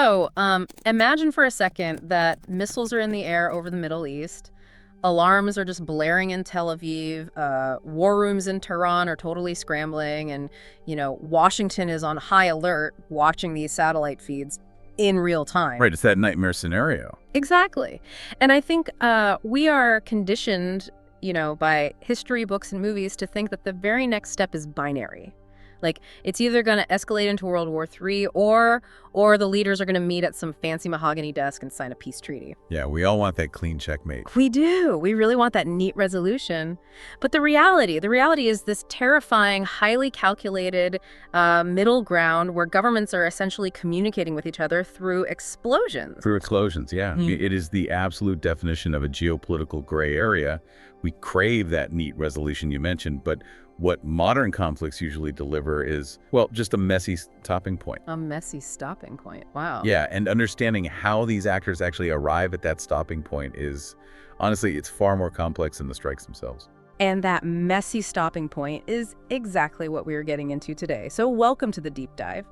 So, imagine for a second that missiles are in the air over the Middle East. Alarms are just blaring in Tel Aviv. War rooms in Tehran are totally scrambling. And, Washington is on high alert watching these satellite feeds in real time. Right, it's that nightmare scenario. Exactly. And I think we are conditioned, by history books and movies to think that the very next step is binary. Like, it's either going to escalate into World War III or the leaders are going to meet at some fancy mahogany desk and sign a peace treaty. Yeah, we all want that clean checkmate. We do. We really want that neat resolution. But the reality is this terrifying, highly calculated middle ground where governments are essentially communicating with each other through explosions. Through explosions, yeah. It is the absolute definition of a geopolitical gray area. We crave that neat resolution you mentioned, but what modern conflicts usually deliver is, well, just a messy stopping point. A messy stopping point. Wow. Yeah, and understanding how these actors actually arrive at that stopping point is, honestly, it's far more complex than the strikes themselves. And that messy stopping point is exactly what we are getting into today. So welcome to the deep dive.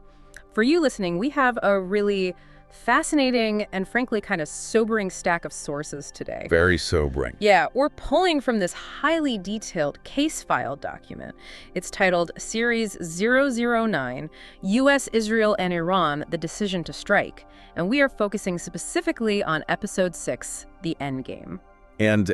For you listening, we have a really fascinating and frankly kind of sobering stack of sources today. Very sobering. Yeah, we're pulling from this highly detailed case file document. It's titled Series 009, U.S., Israel, and Iran, The Decision to Strike. And we are focusing specifically on Episode 6, The Endgame. And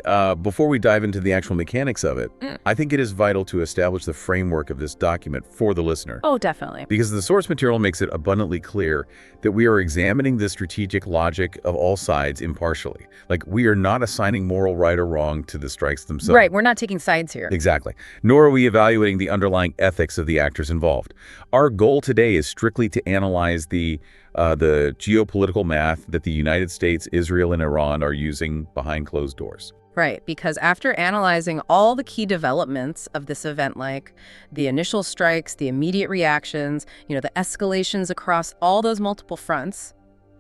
before we dive into the actual mechanics of it, I think it is vital to establish the framework of this document for the listener. Oh, definitely. Because the source material makes it abundantly clear that we are examining the strategic logic of all sides impartially. Like, we are not assigning moral right or wrong to the strikes themselves. Right, we're not taking sides here. Exactly. Nor are we evaluating the underlying ethics of the actors involved. Our goal today is strictly to analyze the geopolitical math that the United States, Israel, and Iran are using behind closed doors. Right, because after analyzing all the key developments of this event, like the initial strikes, the immediate reactions, the escalations across all those multiple fronts,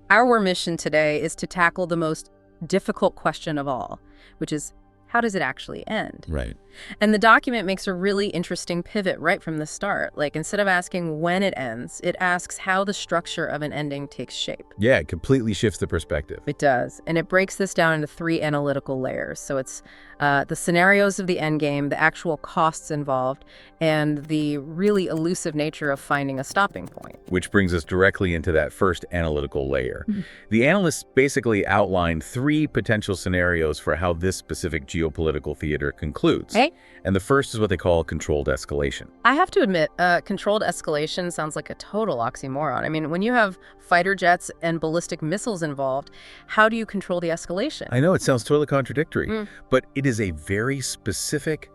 our mission today is to tackle the most difficult question of all, which is, how does it actually end? Right. And the document makes a really interesting pivot right from the start. Like, instead of asking when it ends, it asks how the structure of an ending takes shape. Yeah, it completely shifts the perspective. It does. And it breaks this down into 3 analytical layers. So it's the scenarios of the endgame, the actual costs involved, and the really elusive nature of finding a stopping point. Which brings us directly into that first analytical layer. The analysts basically outlined 3 potential scenarios for how this specific geopolitical theater concludes. Okay. And the first is what they call controlled escalation. I have to admit, controlled escalation sounds like a total oxymoron. I mean, when you have fighter jets and ballistic missiles involved, how do you control the escalation? I know, it sounds totally contradictory, but it is a very specific,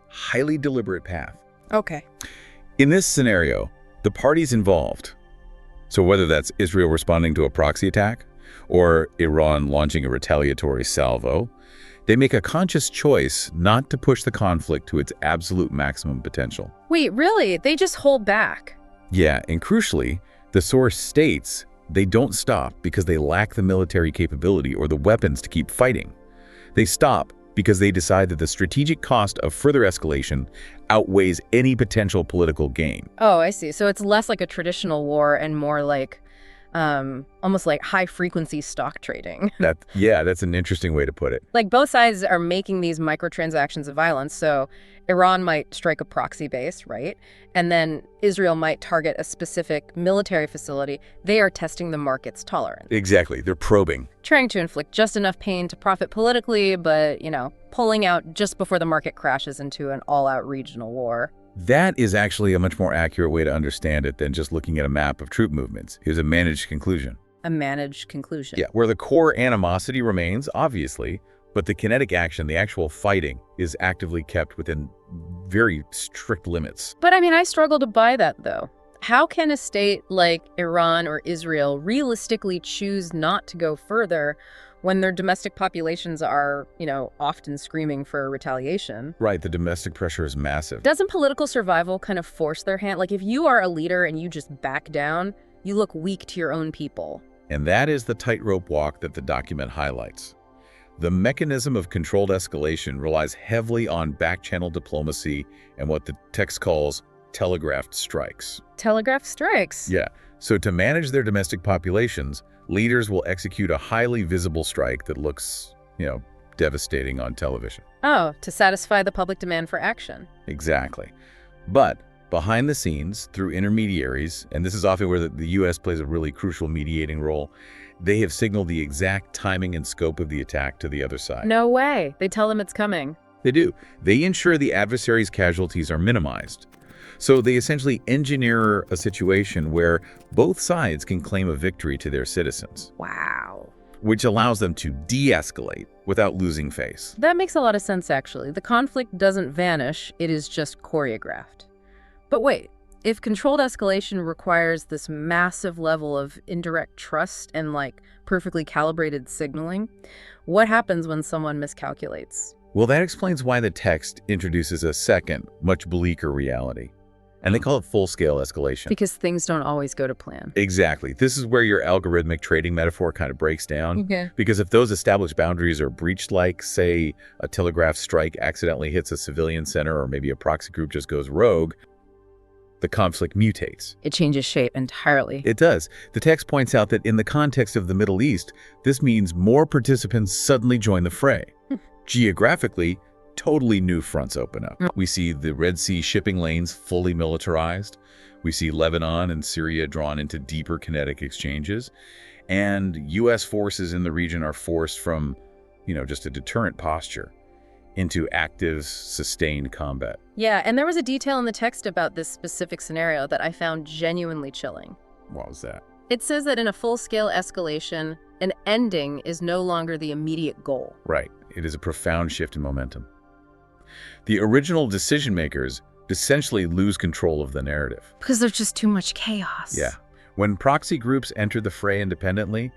highly deliberate path. Okay. In this scenario, the parties involved, so whether that's Israel responding to a proxy attack or Iran launching a retaliatory salvo, they make a conscious choice not to push the conflict to its absolute maximum potential. Wait, really? They just hold back? Yeah, and crucially, the source states they don't stop because they lack the military capability or the weapons to keep fighting. They stop because they decide that the strategic cost of further escalation outweighs any potential political gain. Oh, I see. So it's less like a traditional war and more like almost like high-frequency stock trading. That's an interesting way to put it. Like, both sides are making these microtransactions of violence, so Iran might strike a proxy base, right? And then Israel might target a specific military facility. They are testing the market's tolerance. Exactly. They're probing. Trying to inflict just enough pain to profit politically, but, pulling out just before the market crashes into an all-out regional war. That is actually a much more accurate way to understand it than just looking at a map of troop movements. Here's a managed conclusion. A managed conclusion. Yeah, where the core animosity remains, obviously, but the kinetic action, the actual fighting, is actively kept within very strict limits. But I struggle to buy that, though. How can a state like Iran or Israel realistically choose not to go further when their domestic populations are, often screaming for retaliation? Right, the domestic pressure is massive. Doesn't political survival kind of force their hand? Like, if you are a leader and you just back down, you look weak to your own people. And that is the tightrope walk that the document highlights. The mechanism of controlled escalation relies heavily on back-channel diplomacy and what the text calls telegraphed strikes. Telegraphed strikes? Yeah. So to manage their domestic populations, leaders will execute a highly visible strike that looks, devastating on television. Oh, to satisfy the public demand for action. Exactly. But behind the scenes, through intermediaries, and this is often where the U.S. plays a really crucial mediating role, they have signaled the exact timing and scope of the attack to the other side. No way. They tell them it's coming. They do. They ensure the adversary's casualties are minimized. So they essentially engineer a situation where both sides can claim a victory to their citizens, Wow. which allows them to de-escalate without losing face. That makes a lot of sense, actually. The conflict doesn't vanish, it is just choreographed. But wait, if controlled escalation requires this massive level of indirect trust and, perfectly calibrated signaling, what happens when someone miscalculates? Well, that explains why the text introduces a second, much bleaker reality. And they call it full-scale escalation. Because things don't always go to plan. Exactly. This is where your algorithmic trading metaphor kind of breaks down. Okay. Because if those established boundaries are breached, like, say, a telegraph strike accidentally hits a civilian center or maybe a proxy group just goes rogue, the conflict mutates. It changes shape entirely. It does. The text points out that in the context of the Middle East, this means more participants suddenly join the fray. Geographically, totally new fronts open up. We see the Red Sea shipping lanes fully militarized. We see Lebanon and Syria drawn into deeper kinetic exchanges. And U.S. forces in the region are forced from, just a deterrent posture into active, sustained combat. Yeah, and there was a detail in the text about this specific scenario that I found genuinely chilling. What was that? It says that in a full-scale escalation, an ending is no longer the immediate goal. Right. It is a profound shift in momentum. The original decision makers essentially lose control of the narrative. Because there's just too much chaos. Yeah. When proxy groups enter the fray independently,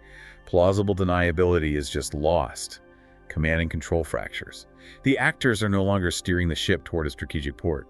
plausible deniability is just lost. Command and control fractures. The actors are no longer steering the ship toward a strategic port.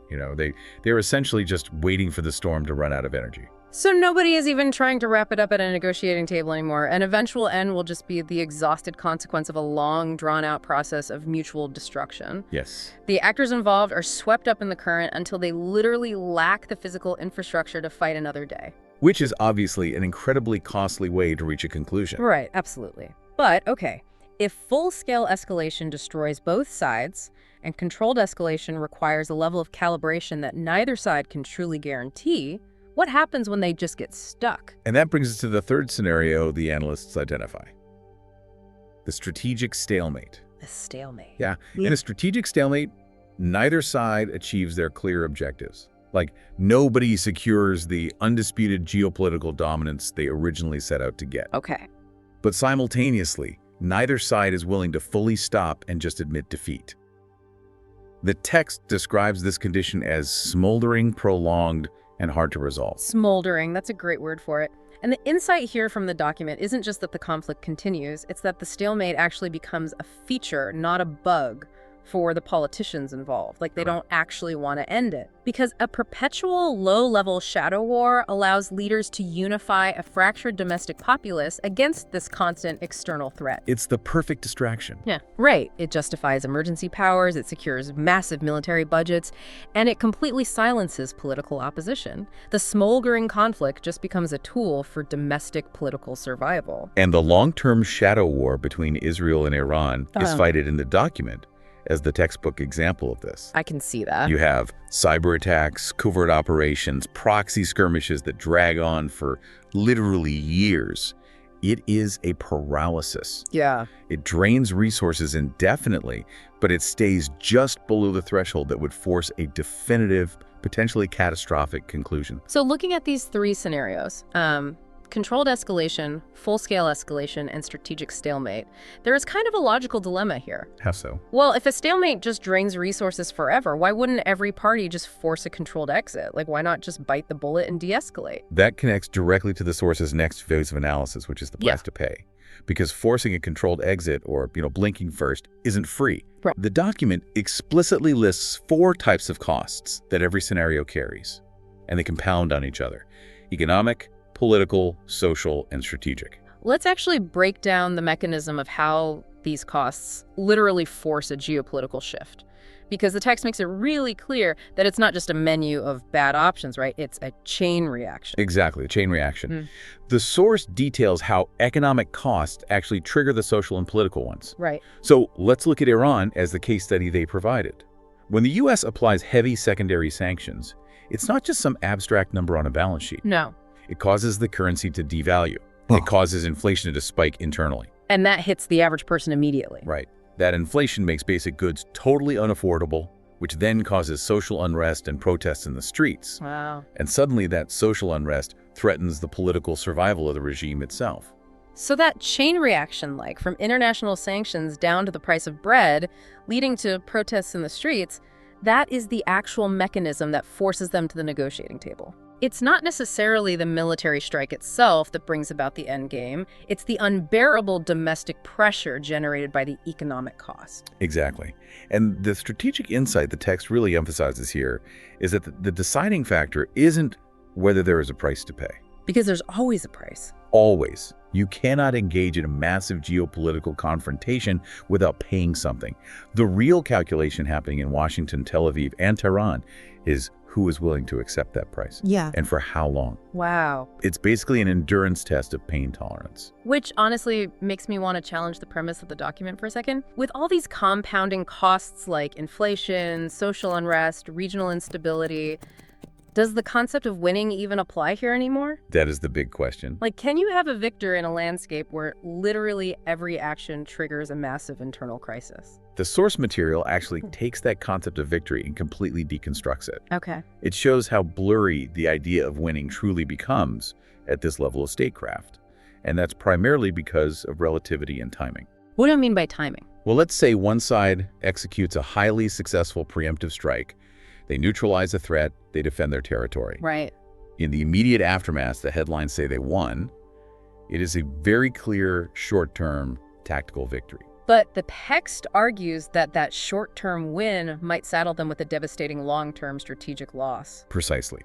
They're essentially just waiting for the storm to run out of energy. So nobody is even trying to wrap it up at a negotiating table anymore. An eventual end will just be the exhausted consequence of a long, drawn-out process of mutual destruction. Yes. The actors involved are swept up in the current until they literally lack the physical infrastructure to fight another day. Which is obviously an incredibly costly way to reach a conclusion. Right, absolutely. But, okay, if full-scale escalation destroys both sides, and controlled escalation requires a level of calibration that neither side can truly guarantee, what happens when they just get stuck? And that brings us to the third scenario the analysts identify. The strategic stalemate. The stalemate. Yeah. In a strategic stalemate, neither side achieves their clear objectives. Nobody secures the undisputed geopolitical dominance they originally set out to get. Okay. But simultaneously, neither side is willing to fully stop and just admit defeat. The text describes this condition as smoldering, prolonged, and hard to resolve. Smoldering, that's a great word for it. And the insight here from the document isn't just that the conflict continues, it's that the stalemate actually becomes a feature, not a bug, for the politicians involved. They don't actually want to end it. Because a perpetual low-level shadow war allows leaders to unify a fractured domestic populace against this constant external threat. It's the perfect distraction. Yeah, right. It justifies emergency powers, it secures massive military budgets, and it completely silences political opposition. The smoldering conflict just becomes a tool for domestic political survival. And the long-term shadow war between Israel and Iran is cited in the document as the textbook example of this. I can see that. You have cyber attacks, covert operations, proxy skirmishes that drag on for literally years. It is a paralysis. Yeah. It drains resources indefinitely, but it stays just below the threshold that would force a definitive, potentially catastrophic conclusion. So looking at these three scenarios, controlled escalation, full-scale escalation, and strategic stalemate, there is kind of a logical dilemma here. How so? Well, if a stalemate just drains resources forever, why wouldn't every party just force a controlled exit? Why not just bite the bullet and de-escalate? That connects directly to the source's next phase of analysis, which is the price to pay. Because forcing a controlled exit, or blinking first, isn't free. Right. The document explicitly lists 4 types of costs that every scenario carries, and they compound on each other: economic, political, social, and strategic. Let's actually break down the mechanism of how these costs literally force a geopolitical shift. because the text makes it really clear that it's not just a menu of bad options, right? It's a chain reaction. Exactly, a chain reaction. The source details how economic costs actually trigger the social and political ones. Right. So let's look at Iran as the case study they provided. When the U.S. applies heavy secondary sanctions, it's not just some abstract number on a balance sheet. No. It causes the currency to devalue. It causes inflation to spike internally. And that hits the average person immediately. Right. That inflation makes basic goods totally unaffordable, which then causes social unrest and protests in the streets. Wow. And suddenly that social unrest threatens the political survival of the regime itself. So that chain reaction, like from international sanctions down to the price of bread, leading to protests in the streets, that is the actual mechanism that forces them to the negotiating table. It's not necessarily the military strike itself that brings about the end game. It's the unbearable domestic pressure generated by the economic cost. Exactly. And the strategic insight the text really emphasizes here is that the deciding factor isn't whether there is a price to pay. Because there's always a price. Always. You cannot engage in a massive geopolitical confrontation without paying something. The real calculation happening in Washington, Tel Aviv, and Tehran is who is willing to accept that price. Yeah. And for how long. Wow. It's basically an endurance test of pain tolerance. Which honestly makes me want to challenge the premise of the document for a second. With all these compounding costs like inflation, social unrest, regional instability, does the concept of winning even apply here anymore? That is the big question. Like, can you have a victor in a landscape where literally every action triggers a massive internal crisis? The source material actually takes that concept of victory and completely deconstructs it. Okay. It shows how blurry the idea of winning truly becomes at this level of statecraft. And that's primarily because of relativity and timing. What do I mean by timing? Well, let's say one side executes a highly successful preemptive strike. They neutralize a threat, they defend their territory. Right. In the immediate aftermath, the headlines say they won. It is a very clear short-term tactical victory. But the text argues that that short-term win might saddle them with a devastating long-term strategic loss. Precisely.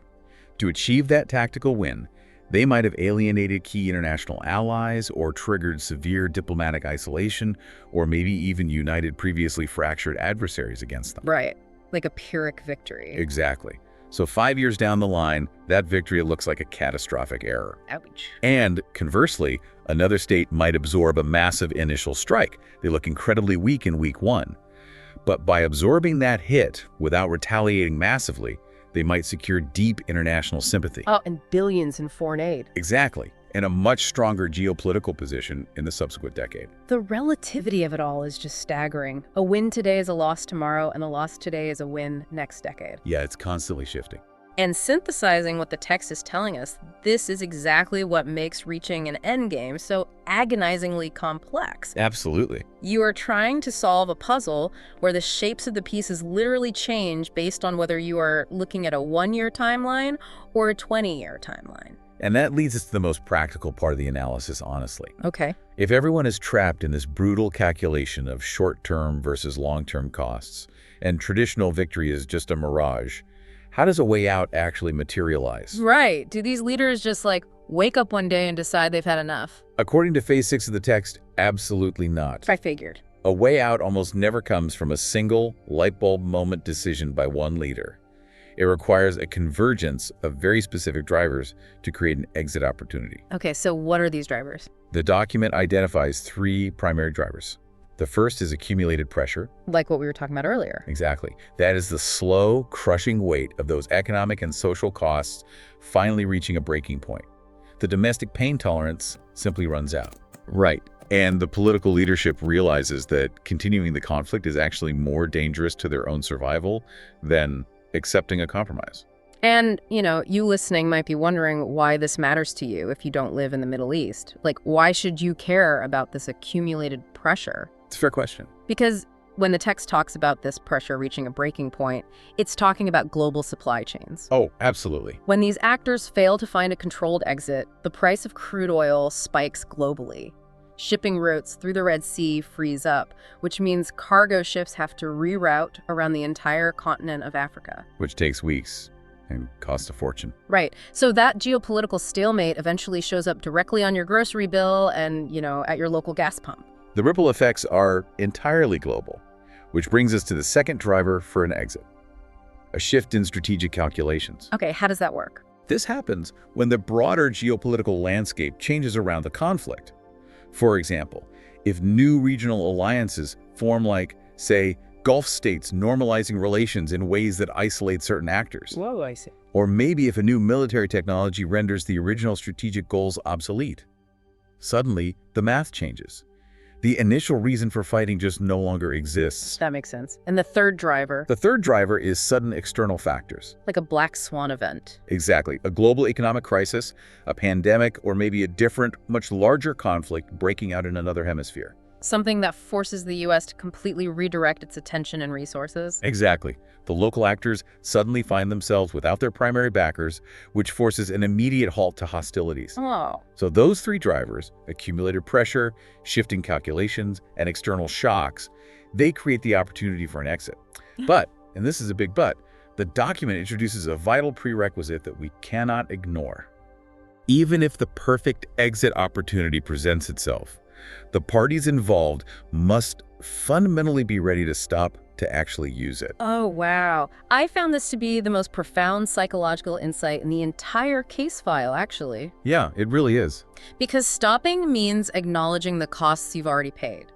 To achieve that tactical win, they might have alienated key international allies or triggered severe diplomatic isolation, or maybe even united previously fractured adversaries against them. Right. Like a Pyrrhic victory. Exactly. So 5 years down the line, that victory looks like a catastrophic error. Ouch. And conversely, another state might absorb a massive initial strike. They look incredibly weak in week one. But by absorbing that hit without retaliating massively, they might secure deep international sympathy. Oh, and billions in foreign aid. Exactly. And a much stronger geopolitical position in the subsequent decade. The relativity of it all is just staggering. A win today is a loss tomorrow, and a loss today is a win next decade. Yeah, it's constantly shifting. And synthesizing what the text is telling us, this is exactly what makes reaching an endgame so agonizingly complex. Absolutely. You are trying to solve a puzzle where the shapes of the pieces literally change based on whether you are looking at a 1-year timeline or a 20-year timeline. And that leads us to the most practical part of the analysis, honestly. Okay. If everyone is trapped in this brutal calculation of short-term versus long-term costs, and traditional victory is just a mirage, how does a way out actually materialize? Right. Do these leaders just wake up one day and decide they've had enough? According to phase 6 of the text, absolutely not. I figured. A way out almost never comes from a single light bulb moment decision by one leader. It requires a convergence of very specific drivers to create an exit opportunity. Okay, so what are these drivers? The document identifies 3 primary drivers. The first is accumulated pressure. Like what we were talking about earlier. Exactly. That is the slow, crushing weight of those economic and social costs finally reaching a breaking point. The domestic pain tolerance simply runs out. Right. And the political leadership realizes that continuing the conflict is actually more dangerous to their own survival than accepting a compromise. And, you listening might be wondering why this matters to you if you don't live in the Middle East. Why should you care about this accumulated pressure? It's a fair question. Because when the text talks about this pressure reaching a breaking point, it's talking about global supply chains. Oh, absolutely. When these actors fail to find a controlled exit, the price of crude oil spikes globally. Shipping routes through the Red Sea freeze up, which means cargo ships have to reroute around the entire continent of Africa. Which takes weeks and costs a fortune. Right. So that geopolitical stalemate eventually shows up directly on your grocery bill and, at your local gas pump. The ripple effects are entirely global. Which brings us to the second driver for an exit: a shift in strategic calculations. Okay, how does that work? This happens when the broader geopolitical landscape changes around the conflict. For example, if new regional alliances form like, say, Gulf states normalizing relations in ways that isolate certain actors. Whoa, I see. Or maybe if a new military technology renders the original strategic goals obsolete. Suddenly, the math changes. The initial reason for fighting just no longer exists. That makes sense. And the third driver? The third driver is sudden external factors. Like a black swan event. Exactly. A global economic crisis, a pandemic, or maybe a different, much larger conflict breaking out in another hemisphere. Something that forces the U.S. to completely redirect its attention and resources. Exactly. The local actors suddenly find themselves without their primary backers, which forces an immediate halt to hostilities. Oh. So those three drivers, accumulated pressure, shifting calculations, and external shocks, they create the opportunity for an exit. But, and this is a big but, the document introduces a vital prerequisite that we cannot ignore. Even if the perfect exit opportunity presents itself, the parties involved must fundamentally be ready to stop to actually use it. Oh, wow. I found this to be the most profound psychological insight in the entire case file, actually. Yeah, it really is. Because stopping means acknowledging the costs you've already paid.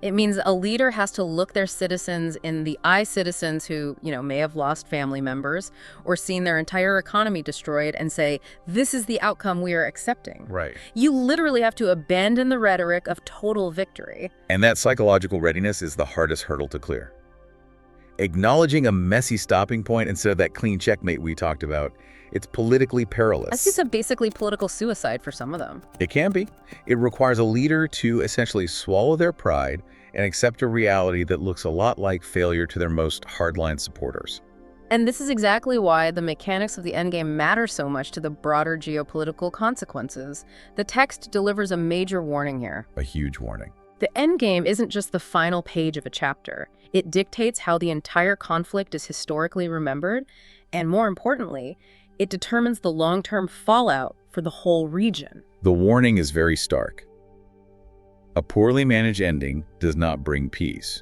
It means a leader has to look their citizens in the eye, citizens who, may have lost family members or seen their entire economy destroyed, and say, this is the outcome we are accepting. Right. You literally have to abandon the rhetoric of total victory. And that psychological readiness is the hardest hurdle to clear. Acknowledging a messy stopping point instead of that clean checkmate we talked about, it's politically perilous. That's just basically political suicide for some of them. It can be. It requires a leader to essentially swallow their pride and accept a reality that looks a lot like failure to their most hardline supporters. And this is exactly why the mechanics of the endgame matter so much to the broader geopolitical consequences. The text delivers a major warning here. A huge warning. The endgame isn't just the final page of a chapter. It dictates how the entire conflict is historically remembered, and more importantly, it determines the long-term fallout for the whole region. The warning is very stark. A poorly managed ending does not bring peace.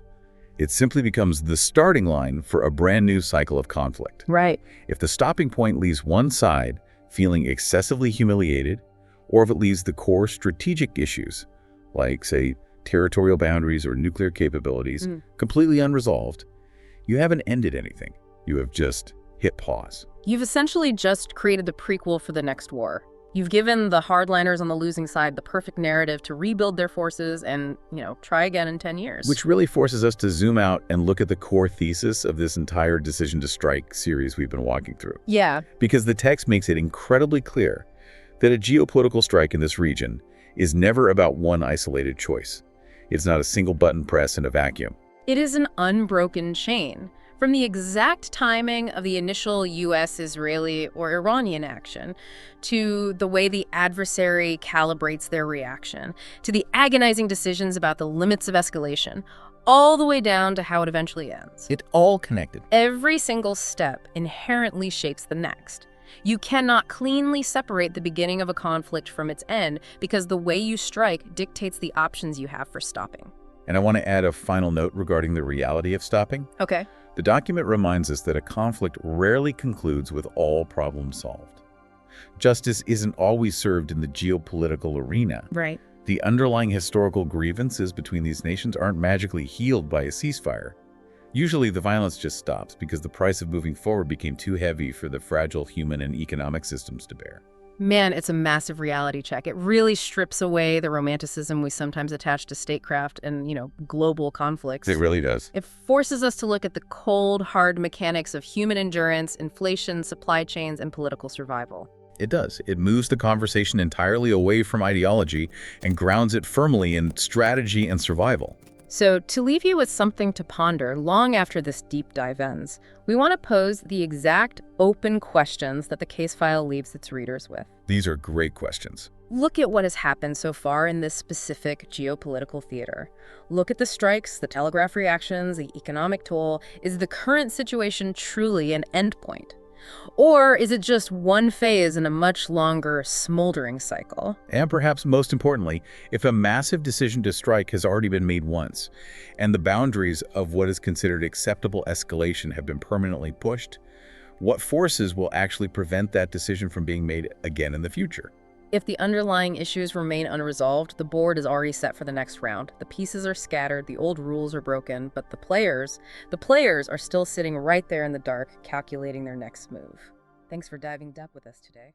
It simply becomes the starting line for a brand new cycle of conflict. Right. If the stopping point leaves one side feeling excessively humiliated, or if it leaves the core strategic issues, like, say, territorial boundaries or nuclear capabilities, completely unresolved, you haven't ended anything. You have just hit pause. You've essentially just created the prequel for the next war. You've given the hardliners on the losing side the perfect narrative to rebuild their forces and, try again in 10 years. Which really forces us to zoom out and look at the core thesis of this entire Decision to Strike series we've been walking through. Yeah. Because the text makes it incredibly clear that a geopolitical strike in this region is never about one isolated choice. It's not a single button press in a vacuum. It is an unbroken chain. From the exact timing of the initial U.S., Israeli, or Iranian action, to the way the adversary calibrates their reaction, to the agonizing decisions about the limits of escalation, all the way down to how it eventually ends. It's all connected. Every single step inherently shapes the next. You cannot cleanly separate the beginning of a conflict from its end because the way you strike dictates the options you have for stopping. And I want to add a final note regarding the reality of stopping. Okay. The document reminds us that a conflict rarely concludes with all problems solved. Justice isn't always served in the geopolitical arena. Right. The underlying historical grievances between these nations aren't magically healed by a ceasefire. Usually the violence just stops because the price of moving forward became too heavy for the fragile human and economic systems to bear. Man, it's a massive reality check. It really strips away the romanticism we sometimes attach to statecraft and, global conflicts. It really does. It forces us to look at the cold, hard mechanics of human endurance, inflation, supply chains, and political survival. It does. It moves the conversation entirely away from ideology and grounds it firmly in strategy and survival. So, to leave you with something to ponder long after this deep dive ends, we want to pose the exact open questions that the case file leaves its readers with. These are great questions. Look at what has happened so far in this specific geopolitical theater. Look at the strikes, the telegraph reactions, the economic toll. Is the current situation truly an endpoint? Or is it just one phase in a much longer, smoldering cycle? And perhaps most importantly, if a massive decision to strike has already been made once, and the boundaries of what is considered acceptable escalation have been permanently pushed, what forces will actually prevent that decision from being made again in the future? If the underlying issues remain unresolved, the board is already set for the next round. The pieces are scattered, the old rules are broken, but the players are still sitting right there in the dark, calculating their next move. Thanks for diving deep with us today.